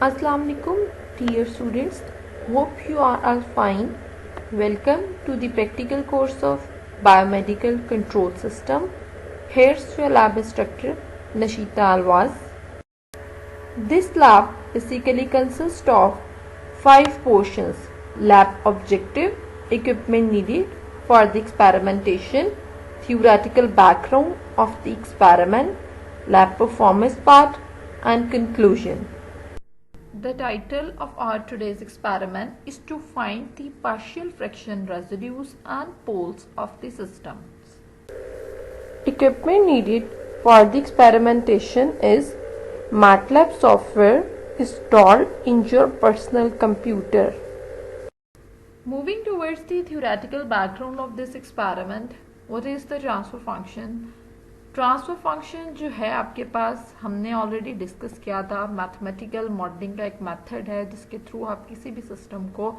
Assalamu alaikum, dear students. Hope you are all fine. Welcome to the practical course of Biomedical Control System. Here's your lab instructor, Nashita Alwaz. This lab basically consists of 5 portions: lab objective, equipment needed for the experimentation, theoretical background of the experiment, lab performance part, and conclusion. The title of our today's experiment is to find the partial fraction residues and poles of the system. Equipment needed for the experimentation is MATLAB software installed in your personal computer. Moving towards the theoretical background of this experiment, what is the transfer function? Transfer function जो है आपके पास हमने already discuss किया था। Mathematical modelling का एक method है जिसके थ्रू आप किसी भी सिस्टम को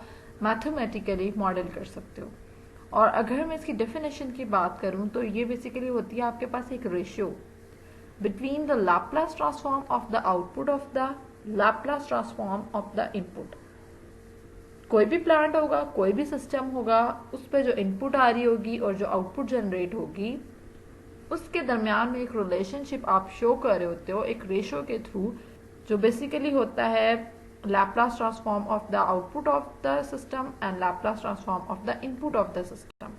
मैथमेटिकली मॉडल कर सकते हो। और अगर मैं इसकी डेफिनेशन की बात करूं तो ये बेसिकली होती है आपके पास एक ratio between the Laplace transform of the output of the Laplace transform of the input. कोई भी प्लांट होगा, कोई भी सिस्टम होगा, उस पर जो इनपुट आ रही होगी और जो आउटपुट जनरेट होगी उसके दरमियान में एक रिलेशनशिप आप शो कर रहे होते हो एक रेशियो के थ्रू, जो बेसिकली होता है Laplace transform of the output of the system and Laplace transform of the input of the system.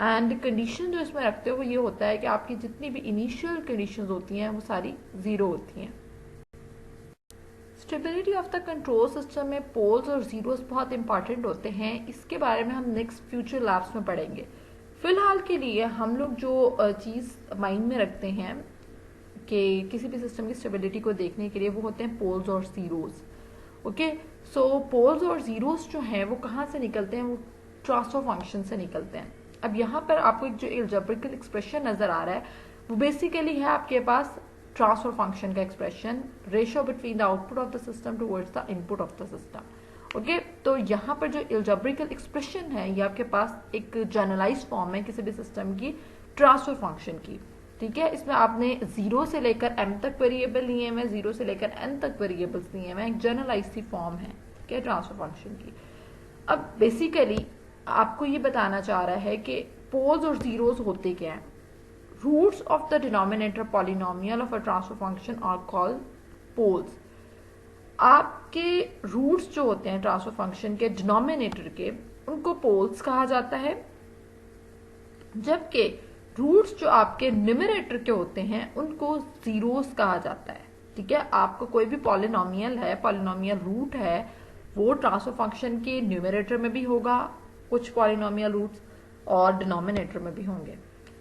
And condition जो इसमें रखते हो वो ये होता है कि आपकी जितनी भी इनिशियल कंडीशंस होती हैं वो सारी जीरो होती हैं। Stability of the control system में पोल्स और जीरोस बहुत इंपॉर्टेंट होते हैं। इसके बारे में हम नेक्स्ट फ्यूचर लैब्स में पढ़ेंगे। फिलहाल के लिए हम लोग जो चीज़ माइंड में रखते हैं कि किसी भी सिस्टम की स्टेबिलिटी को देखने के लिए वो होते हैं पोल्स और जीरोस। ओके, सो पोल्स और जीरोस जो हैं वो कहाँ से निकलते हैं? वो ट्रांसफर फंक्शन से निकलते हैं। अब यहाँ पर आपको एक जो एल्जेब्रिकल एक्सप्रेशन नजर आ रहा है वो बेसिकली है आपके पास ट्रांसफर फंक्शन का expression, ratio between the output of the system towards the input of the system. Okay, तो यहाँ पर जो एल्जेब्रिकल एक्सप्रेशन है ये आपके पास एक जनरलाइज फॉर्म है किसी भी सिस्टम की ट्रांसफर फंक्शन की। ठीक है, इसमें आपने 0 से लेकर m तक वेरिएबल लिए हुए, 0 से लेकर n तक वेरिएबल्स लिए हुए, एक जनरलाइज सी फॉर्म है क्या ट्रांसफर फंक्शन की। अब बेसिकली आपको ये बताना चाह रहा है कि पोल्स और जीरोस होते क्या है। Roots of the denominator polynomial of a transfer function are called poles. आपके रूट्स जो होते हैं ट्रांसफर फंक्शन के डिनोमिनेटर के, उनको पोल्स कहा जाता है, जबकि रूट्स जो आपके न्यूमरेटर के होते हैं उनको जीरोस कहा जाता है। ठीक है, आपको कोई भी पॉलिनोमियल है, पॉलिनोमियल रूट है, वो ट्रांसफर फंक्शन के न्यूमरेटर में भी होगा कुछ पॉलिनोमियल रूट्स और डिनोमिनेटर में भी होंगे।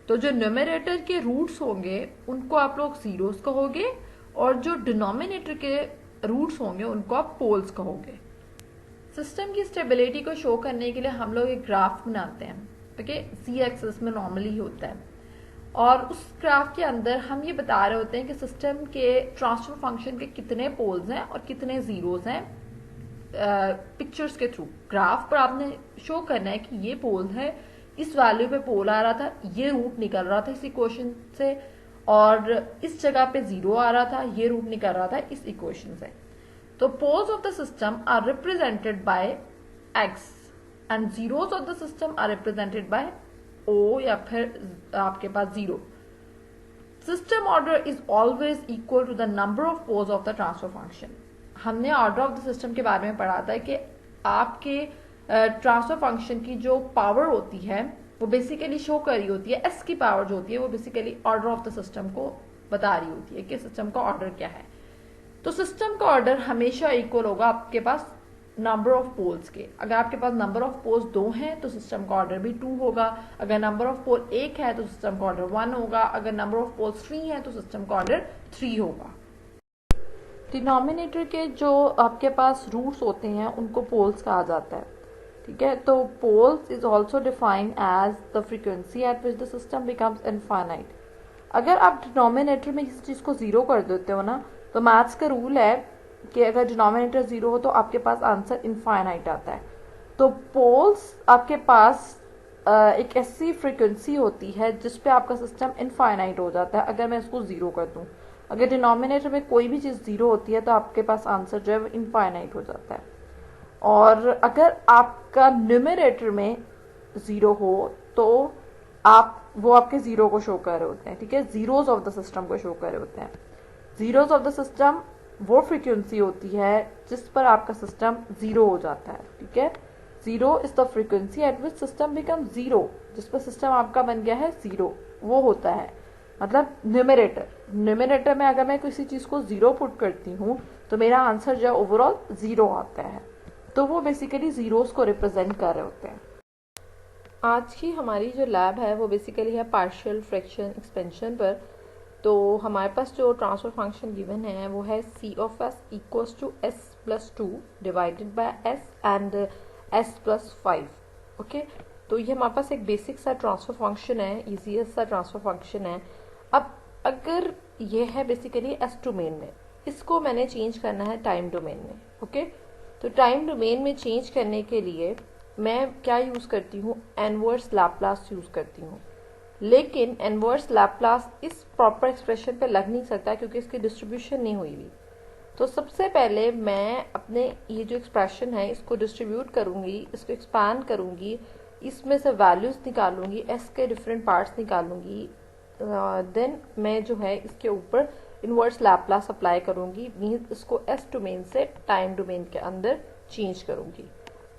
तो जो न्यूमरेटर के रूट्स होंगे उनको आप लोग जीरोस कहोगे और जो डिनोमिनेटर के रूट्स होंगे उनको आप पोल्स कहोगे। सिस्टम की स्टेबिलिटी को शो करने के लिए हम लोग एक ग्राफ बनाते हैं। ओके, सी एक्सिस में नॉर्मली होता है और उस ग्राफ के अंदर हम ये बता रहे होते हैं कि सिस्टम के ट्रांसफर फंक्शन के कितने पोल्स हैं और कितने जीरोस हैं। पिक्चर्स के थ्रू ग्राफ पर आपने शो करना है कि ये पोल है, इस वैल्यू पे पोल आ रहा था, ये रूट निकल रहा था इस इक्वेशन से, और इस जगह पे 0 आ रहा था, ये रूट निकल रहा था इस इक्वेशन से। तो poles of the system are represented by x and zeros of the system are represented by o या फिर आपके पास 0। System order is always equal to the number of poles of the transfer function. हमने order of the system के बारे में पढ़ा था कि आपके ट्रांसफर फंक्शन की जो पावर होती है वो बेसिकली शो कर रही होती है, s की पावर जो होती है वो basically order of the system को बता रही होती है कि सिस्टम का ऑर्डर क्या है। तो सिस्टम का ऑर्डर हमेशा इक्वल होगा आपके पास नंबर ऑफ पोल्स के। अगर आपके पास नंबर ऑफ पोल्स 2 हैं तो सिस्टम का ऑर्डर भी 2 होगा। अगर नंबर ऑफ पोल 1 है तो सिस्टम का ऑर्डर 1 होगा। अगर नंबर ऑफ पोल्स 3 है तो सिस्टम का ऑर्डर 3 होगा। डिनोमिनेटर के जो आपके पास रूट्स होते हैं उनको पोल्स कहा जाता है। ठीक है, तो poles is also defined as the frequency at which the system becomes infinite. अगर आप डिनोमिनेटर में किसी चीज को 0 कर देते हो ना, तो मैथ्स का रूल है कि अगर डिनोमिनेटर 0 हो तो आपके पास आंसर इनफाइनाइट आता है। तो पोल्स आपके पास एक ऐसी फ्रीक्वेंसी होती है जिसपे आपका सिस्टम इनफाइनाइट हो जाता है अगर मैं इसको 0 कर दूं। अगर डिनोमिनेटर में कोई भी चीज़ ज़ीरो होती है तो आपके पास आंसर जो है वो इनफाइनाइट हो जाता है। और अगर आपका न्यूमरेटर में ज़ीरो हो तो आप वो आपके ज़ीरो को शो कर रहे होते हैं, ठीक है, ज़ीरोज़ ऑफ द सिस्टम को शो कर रहे होते हैं। ज़ीरोज़ ऑफ द सिस्टम वो फ्रीक्वेंसी होती है जिस पर आपका सिस्टम ज़ीरो हो जाता है, ठीक है। Zero is the frequency at which system become zero, जिस पर सिस्टम आपका बन गया है ज़ीरो, वो होता है मतलब न्यूमरेटर में अगर मैं किसी चीज़ को ज़ीरो पुट करती हूँ तो मेरा आंसर जो है ओवरऑल ज़ीरो आता है। तो वो बेसिकली ज़ीरोज़ को रिप्रेजेंट कर रहे होते हैं। आज की हमारी जो लैब है वो बेसिकली है पार्शियल फ्रैक्शन एक्सपेंशन पर। तो हमारे पास जो ट्रांसफर फंक्शन गिवन है वो है C of S equals to S plus two divided by S and S plus 5। Okay, तो ये हमारे पास एक बेसिक सा ट्रांसफर फंक्शन है, इजीएस्ट सा ट्रांसफर फंक्शन है। अब अगर ये है बेसिकली एस डोमेन में, इसको मैंने चेंज करना है टाइम डोमेन में। ओके, तो टाइम डोमेन में चेंज करने के लिए मैं क्या यूज़ करती हूँ, इनवर्स लैप्लास यूज़ करती हूँ। लेकिन इनवर्स लैप्लास इस प्रॉपर एक्सप्रेशन पे लग नहीं सकता क्योंकि इसकी डिस्ट्रीब्यूशन नहीं हुई हुई। तो सबसे पहले मैं अपने ये जो एक्सप्रेशन है इसको डिस्ट्रीब्यूट करूँगी, इसको एक्सपांड करूँगी, इसमें से वैल्यूज़ निकालूंगी, एस के डिफरेंट पार्ट्स निकालूंगी, देन मैं जो है इसके ऊपर इनवर्स लैप्लास अप्लाई करूँगी, मीन्स इसको एस डोमेन से टाइम डोमेन के अंदर चेंज करूँगी,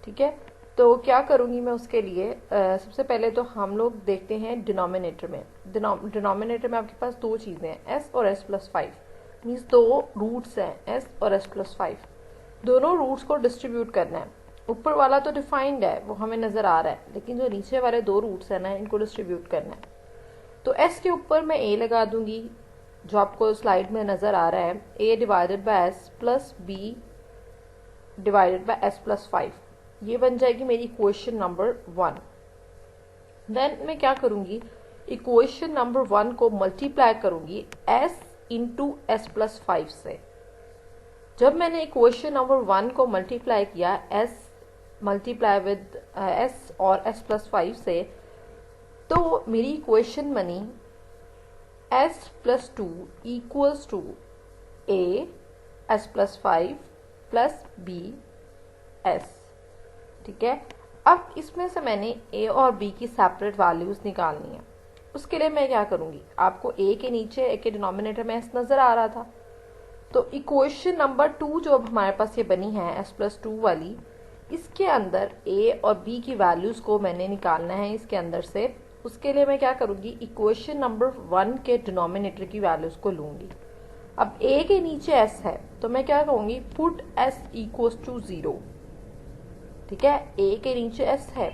ठीक है। तो क्या करूँगी मैं उसके लिए, सबसे पहले तो हम लोग देखते हैं डिनोमिनेटर में। डिनोमिनेटर में आपके पास दो चीज़ें हैं, एस और एस प्लस 5, मीन्स दो रूट्स हैं एस और एस प्लस 5। दोनों रूट्स को डिस्ट्रीब्यूट करना है। ऊपर वाला तो डिफाइंड है, वो हमें नज़र आ रहा है, लेकिन जो नीचे वाले दो रूट्स हैं ना, इनको डिस्ट्रीब्यूट करना है। तो एस के ऊपर मैं ए लगा दूंगी, जो आपको स्लाइड में नज़र आ रहा है, A divided by S plus B divided by S plus 5। ये बन जाएगी मेरी इक्वेशन नंबर 1। देन मैं क्या करूंगी, इक्वेशन नंबर 1 को मल्टीप्लाई करूंगी s इंटू एस प्लस 5 से। जब मैंने इक्वेशन नंबर 1 को मल्टीप्लाई किया s मल्टीप्लाई विद s और s प्लस 5 से, तो मेरी इक्वेशन बनी s plus 2 equals to a s plus 5 plus b s, ठीक है। अब इसमें से मैंने a और b की सेपरेट वैल्यूज निकालनी है। उसके लिए मैं क्या करूंगी, आपको a के नीचे a के डिनोमिनेटर में s नजर आ रहा था, तो इक्वेशन नंबर 2 जो अब हमारे पास ये बनी है s प्लस 2 वाली, इसके अंदर a और b की वैल्यूज को मैंने निकालना है इसके अंदर से। उसके लिए मैं क्या करूंगी, इक्वेशन नंबर 1 के डिनोमिनेटर की वैल्यूज को लूंगी। अब a के नीचे s है तो मैं क्या कहूंगी, पुट s इक्वल्स टू 0, ठीक है। a के नीचे s है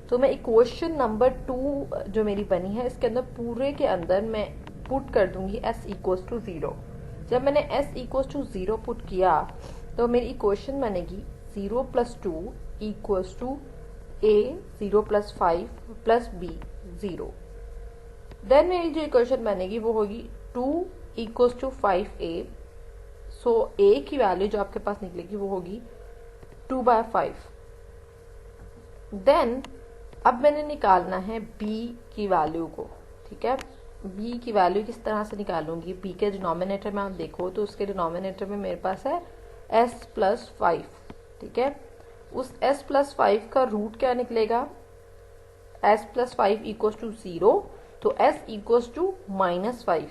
तो मैं इक्वेशन नंबर 2 जो मेरी बनी है इसके अंदर पूरे के अंदर मैं पुट कर दूंगी s इक्वल्स टू 0। जब मैंने s इक्वल्स टू 0 पुट किया तो मेरी इक्वेशन बनेगी 0 plus 2 equals to a 0 plus 5 plus b 0। Then मेरी जो इक्वेशन बनेगी वो होगी 2 equals to 5a। So a की वैल्यू जो आपके पास निकलेगी वो होगी 2/5। देन अब मैंने निकालना है b की वैल्यू को, ठीक है। b की वैल्यू किस तरह से निकालूंगी, b के डिनोमिनेटर में आप देखो तो उसके डिनोमिनेटर में मेरे पास है s प्लस 5, ठीक है। उस s प्लस 5 का रूट क्या निकलेगा, s प्लस 5 इक्वल्स टू 0, तो s इक्वल्स टू -5।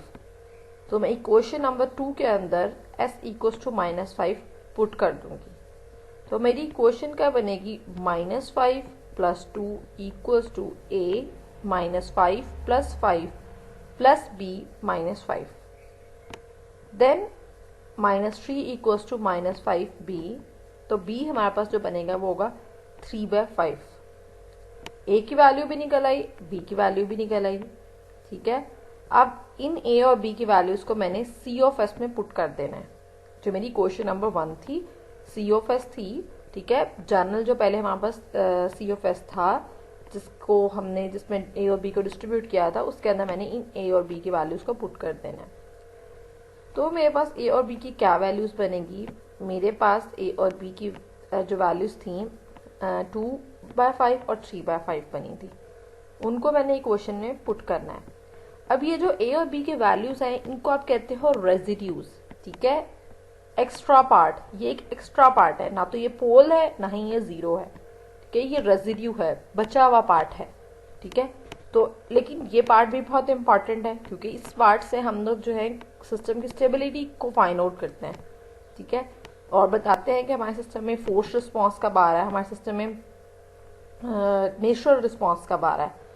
तो मैं इक्वेशन नंबर 2 के अंदर s इक्वल्स टू -5 पुट कर दूंगी। तो मेरी इक्वेशन क्या बनेगी, -5 plus 2 equals to a -5 plus 5 plus b -5। Then -3 equals to -5b, तो b हमारे पास जो बनेगा वो होगा 3/5। a की वैल्यू भी निकल आई, b की वैल्यू भी निकल आई, ठीक है। अब इन a और b की वैल्यूज को मैंने c ऑफ s में पुट कर देना है। जो मेरी क्वेश्चन नंबर 1 थी c ऑफ s थी, ठीक है। जनरल जो पहले हमारे पास c ऑफ s था जिसमें a और b को डिस्ट्रीब्यूट किया था, उसके अंदर मैंने इन a और b की वैल्यूज को पुट कर देना है। तो मेरे पास a और b की क्या वैल्यूज बनेगी, मेरे पास a और b की जो वैल्यूज थी 2/5 और 3/5 बनी थी, उनको मैंने इक्वेशन में पुट करना है। अब ये जो ए और बी के वैल्यूज हैं इनको आप कहते हो रेजिड्यूज, ठीक है, एक्स्ट्रा पार्ट, ये एक एक्स्ट्रा पार्ट है, ना तो ये पोल है ना ही ये जीरो है, ठीक है, ये रेजिड्यू है, बचा हुआ पार्ट है, ठीक है। तो लेकिन ये पार्ट भी बहुत इंपॉर्टेंट है क्योंकि इस पार्ट से हम लोग जो है सिस्टम की स्टेबिलिटी को फाइंड आउट करते हैं, ठीक है, और बताते हैं कि हमारे सिस्टम में फोर्स रिस्पॉन्स कब आ रहा है, हमारे सिस्टम में नेचुरल रिस्पॉन्स कब आ रहा है।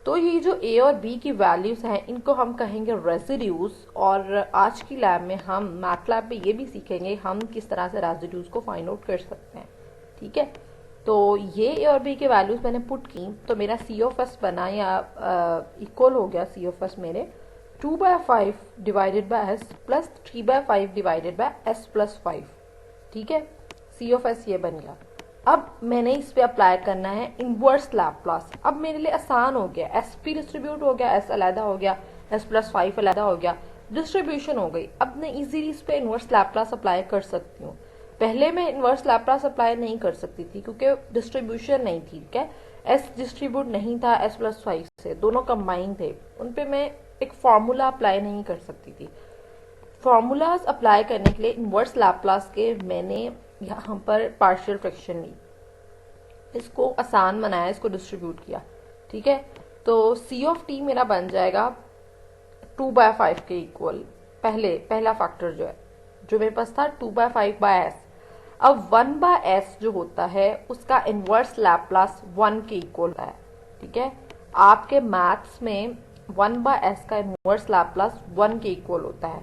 तो ये जो ए और बी की वैल्यूज हैं इनको हम कहेंगे रेजिड्यूज, और आज की लैब में हम मैथलैब में ये भी सीखेंगे हम किस तरह से रेजिड्यूज को फाइंड आउट कर सकते हैं, ठीक है। तो ये ए और बी के वैल्यूज मैंने पुट की तो मेरा सी ऑफ एस बना या इक्वल हो गया सी ऑफ एस मेरे 2/5 divided by S plus 3/5 divided by S plus 5, ठीक है, सी ऑफ एस ये बन गया। अब मैंने इस पे अप्लाई करना है इनवर्स लैप्लास। अब मेरे लिए आसान हो गया, एस पी डिस्ट्रीब्यूट हो गया, एस अलहदा हो गया, एस प्लस 5 अलहदा हो गया, डिस्ट्रीब्यूशन हो गई। अब मैं इजीली इस पे इनवर्स लैप्लास अप्लाई कर सकती हूँ। पहले मैं इनवर्स लैप्लास अप्लाई नहीं कर सकती थी क्योंकि डिस्ट्रीब्यूशन नहीं थी, ठीक है, एस डिस्ट्रीब्यूट नहीं था एस प्लस 5 से, दोनों कंबाइन थे, उन पे मैं एक फॉर्मूला अप्लाई नहीं कर सकती थी। फॉर्मूलाज अप्लाई करने के लिए इनवर्स लैप्लास के मैंने यहाँ पर पार्शियल फ्रैक्शन ली, इसको आसान बनाया, इसको डिस्ट्रीब्यूट किया, ठीक है। तो सी ऑफ टी मेरा बन जाएगा 2/5 के इक्वल, पहला फैक्टर जो है जो मेरे पास था 2/5 बाय एस। अब 1/s जो होता है उसका इनवर्स लैप्लास 1 के इक्वल होता है, ठीक है। आपके मैथ्स में 1/s का इनवर्स लैप्लास 1 के इक्वल होता है।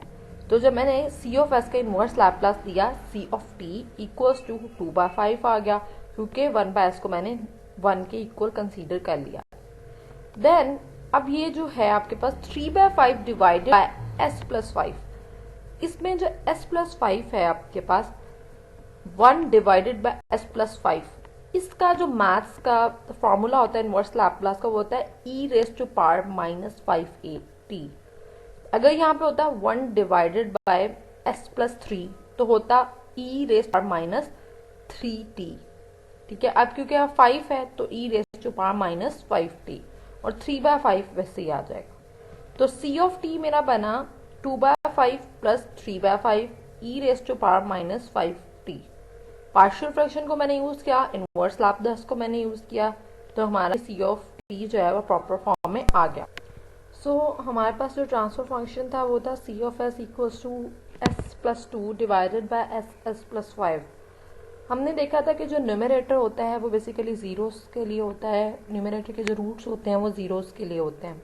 तो जब मैंने सी ऑफ एस का इनवर्स लैप्लास दिया सी ऑफ टी इक्वल्स टू 2/5 आ गया क्योंकि 1/s को मैंने 1 के इक्वल कंसीडर कर लिया। देन अब ये जो है आपके पास 3/5 डिवाइडेड बाय s प्लस 5, इसमें जो s प्लस 5 है आपके पास 1 डिवाइडेड बाय s प्लस 5, इसका जो मैथ्स का फॉर्मूला होता है इनवर्स लैप्लास का वो होता है e raise to power minus 5t। अगर यहाँ पे होता 1 डिवाइडेड बाय s प्लस 3 तो होता e raise to power minus 3t, ठीक है। अब क्योंकि यहाँ 5 है तो e raise to power minus 5t और 3/5 वैसे ही आ जाएगा। तो c ऑफ t मेरा बना 2/5 plus 3/5 e raise to power minus 5t। Partial fraction को मैंने यूज किया, इनवर्स लैप्लास को मैंने यूज किया, तो हमारा सी ऑफ टी जो है वो प्रॉपर फॉर्म में आ गया। सो हमारे पास जो ट्रांसफर फंक्शन था वो था C of S equals to S plus 2 divided by S plus 5। हमने देखा था कि जो न्यूमरेटर होता है वो बेसिकली जीरोस के लिए होता है, न्यूमरेटर के जो रूट्स होते हैं वो जीरोस के लिए होते हैं,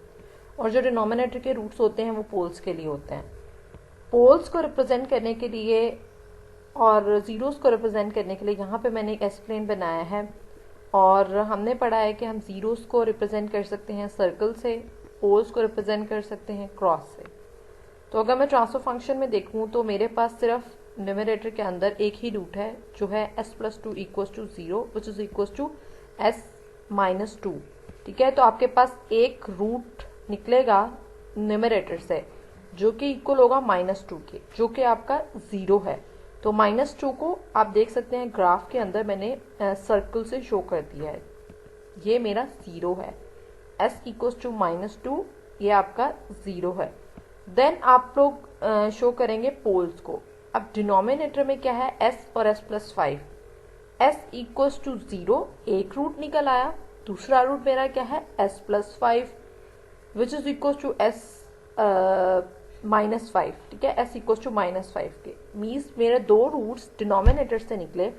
और जो डिनोमिनेटर के रूट्स होते हैं वो पोल्स के लिए होते हैं। पोल्स को रिप्रेजेंट करने के लिए और जीरोस को रिप्रेजेंट करने के लिए यहाँ पे मैंने एक एस प्लेन बनाया है, और हमने पढ़ा है कि हम जीरोस को रिप्रेजेंट कर सकते हैं सर्कल से, पोल्स को रिप्रेजेंट कर सकते हैं क्रॉस से। तो अगर मैं ट्रांसफर फंक्शन में देखूँ तो मेरे पास सिर्फ न्यूमरेटर के अंदर एक ही रूट है जो है s plus 2 equals to 0 which is equals to s minus 2, ठीक है। तो आपके पास एक रूट निकलेगा न्यूमरेटर से जो कि इक्वल होगा -2 के, जो कि आपका 0 है। तो -2 को आप देख सकते हैं ग्राफ के अंदर मैंने सर्कल से शो कर दिया है, ये मेरा 0 है, s इक्वल्स टू -2 ये आपका 0 है। देन आप लोग शो करेंगे पोल्स को। अब डिनोमिनेटर में क्या है s और s plus 5, s equals to 0 एक रूट निकल आया, दूसरा रूट मेरा क्या है s plus 5 which is equals to s minus 5, ठीक है, s इक्वल्स टू -5 के। मीन्स मेरे दो रूट्स डिनोमिनेटर से निकले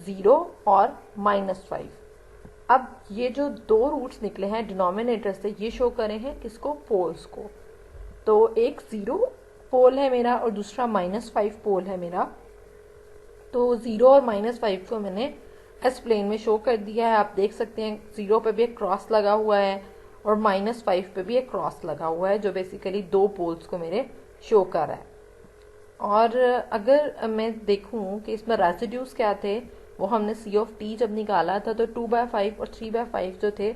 0 और -5। अब ये जो दो रूट्स निकले हैं डिनोमिनेटर से ये शो करे हैं किसको, पोल्स को। तो एक 0 पोल है मेरा और दूसरा -5 पोल है मेरा। तो 0 और -5 को मैंने एस प्लेन में शो कर दिया है। आप देख सकते हैं 0 पे भी एक क्रॉस लगा हुआ है और -5 पे भी एक क्रॉस लगा हुआ है जो बेसिकली दो पोल्स को मेरे शो कर रहा है। और अगर मैं देखूं कि इसमें रेसिड्यूज क्या थे, वो हमने सी ऑफ टी जब निकाला था तो 2/5 और 3/5 जो थे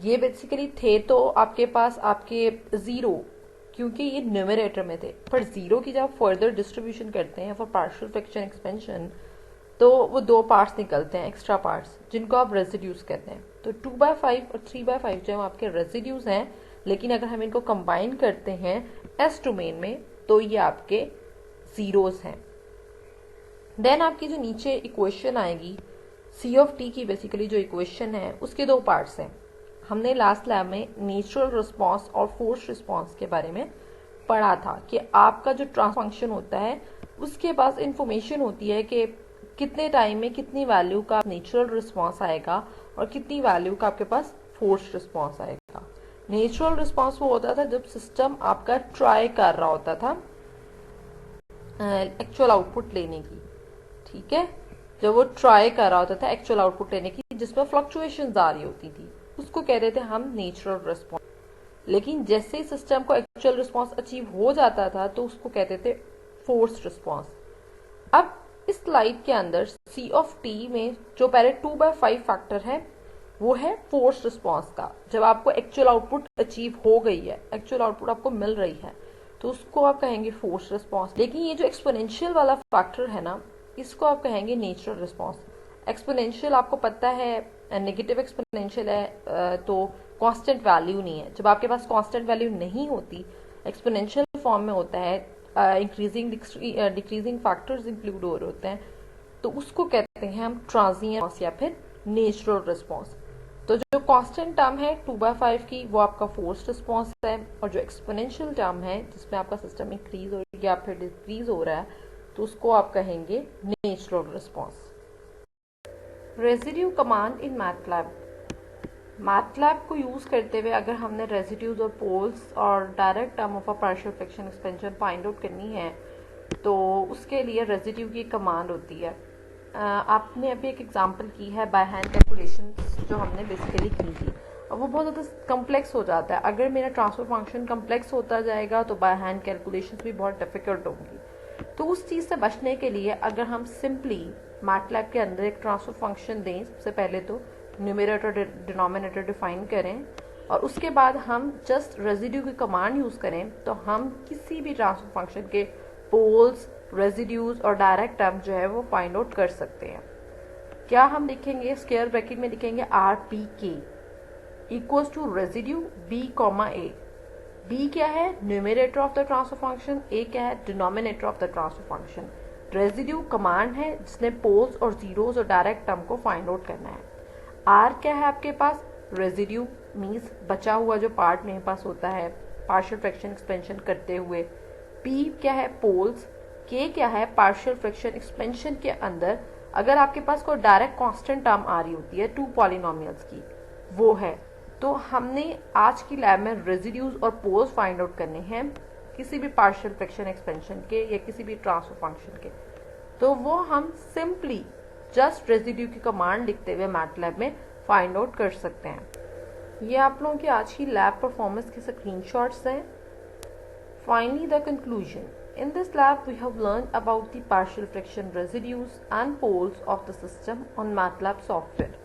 ये बेसिकली थे तो आपके पास आपके 0, क्योंकि ये न्यूमरेटर में थे, पर 0 की जब फर्दर डिस्ट्रीब्यूशन करते हैं फॉर पार्शियल फ्रैक्शन एक्सपेंशन तो वो दो पार्ट्स निकलते हैं, एक्स्ट्रा पार्ट्स, जिनको आप रेसिड्यूज कहते हैं। तो 2/5 और 3/5 जो आपके रेसिड्यूज हैं लेकिन अगर हम इनको कंबाइन करते हैं एस डोमेन में तो ये आपके जीरोस हैं। देन आपकी जो नीचे इक्वेशन आएगी सी ऑफ टी की, बेसिकली जो इक्वेशन है उसके दो पार्ट्स हैं। हमने लास्ट लैब में नेचुरल रिस्पॉन्स और फोर्स रिस्पॉन्स के बारे में पढ़ा था कि आपका जो ट्रांसफर फंक्शन होता है उसके पास इंफॉर्मेशन होती है कि कितने टाइम में कितनी वैल्यू का नेचुरल रिस्पॉन्स आएगा और कितनी वैल्यू का आपके पास फोर्स रिस्पॉन्स आएगा। नेचुरल रिस्पॉन्स वो होता था जब सिस्टम आपका ट्राई कर रहा होता था एक्चुअल आउटपुट लेने की, ठीक है, जब वो ट्राई कर रहा होता था एक्चुअल आउटपुट लेने की जिसमें फ्लक्चुएशंस आ रही होती थी, उसको कहते थे हम नेचुरल रिस्पॉन्स। लेकिन जैसे ही सिस्टम को एक्चुअल रिस्पॉन्स अचीव हो जाता था तो उसको कहते थे फोर्स रिस्पॉन्स। अब इस स्लाइड के अंदर सी ऑफ टी में जो पहले 2/5 फैक्टर है वो है फोर्स रिस्पॉन्स का। जब आपको एक्चुअल आउटपुट अचीव हो गई है, एक्चुअल आउटपुट आपको मिल रही है, तो उसको आप कहेंगे फोर्स रिस्पॉन्स। लेकिन ये जो एक्सपोनेंशियल वाला फैक्टर है ना, इसको आप कहेंगे नेचुरल रिस्पॉन्स। एक्सपोनेंशियल आपको पता है नेगेटिव एक्सपोनेंशियल है तो कांस्टेंट वैल्यू नहीं है। जब आपके पास कांस्टेंट वैल्यू नहीं होती, एक्सपोनेंशियल फॉर्म में होता है, इंक्रीजिंग डिक्रीजिंग फैक्टर्स इंक्लूड हो रहे होते हैं, तो उसको कहते हैं हम ट्रांजिएंट या फिर नेचुरल रिस्पॉन्स। तो जो कांस्टेंट टर्म है 2/5 की वो आपका फोर्स रिस्पॉन्स है, और जो एक्सपोनेंशियल टर्म है जिसमें आपका सिस्टम इंक्रीज हो या फिर डिक्रीज हो रहा है तो उसको आप कहेंगे natural response. Residue command in MATLAB. MATLAB को यूज करते हुए अगर हमने रेजिड्यूज और पोल्स और direct term of a partial fraction expansion find out करनी है तो उसके लिए रेजिड्यू की कमांड होती है। आपने अभी एक एग्जांपल की है बाय हैंड कैलकुलेशन जो हमने बेसिकली की थी, और वो बहुत ज़्यादा कम्प्लेक्स हो जाता है। अगर मेरा ट्रांसफर फंक्शन कम्प्लेक्स होता जाएगा तो बाय हैंड कैलकुलेशंस भी बहुत डिफिकल्ट होंगी। तो उस चीज़ से बचने के लिए अगर हम सिंपली मैटलैब के अंदर एक ट्रांसफर फंक्शन दें, सबसे पहले तो न्यूमरेटर डिनोमिनेटर डिफाइन करें और उसके बाद हम जस्ट रेजिड्यू की कमांड यूज़ करें, तो हम किसी भी ट्रांसफर फंक्शन के पोल्स, रेजिड्यूज और डायरेक्ट टर्म जो है वो फाइंड आउट कर सकते हैं। क्या हम लिखेंगे, स्क्वायर ब्रैकेट में लिखेंगे R P K equals to residue B comma A. B क्या है, numerator of the transfer function, A क्या है, denominator of the transfer function. Residue command है जिसने पोल्स और जीरोस और डायरेक्ट टर्म को फाइंड आउट करना है। आर क्या है आपके पास, रेजिड्यू मीन्स बचा हुआ जो पार्ट मेरे पास होता है पार्शियल फ्रैक्शन एक्सपेंशन करते हुए। पी क्या है, पोल्स। के क्या है, पार्शियल फ्रैक्शन एक्सपेंशन के अंदर अगर आपके पास कोई डायरेक्ट कांस्टेंट टर्म आ रही होती है 2 पॉलिनोमियल्स की, वो है। तो हमने आज की लैब में रेजिड्यूज और पोल्स फाइंड आउट करने हैं किसी भी पार्शियल फ्रैक्शन एक्सपेंशन के या किसी भी ट्रांसफर फंक्शन के। तो वो हम सिंपली जस्ट रेजिड्यू की कमांड लिखते हुए मैटलैब में फाइंड आउट कर सकते हैं। ये आप लोगों की आज की लैब परफॉर्मेंस के स्क्रीनशॉट्स हैं। Finally, the conclusion. In this lab, we have learned about the partial fraction residues and poles of the system on MATLAB software.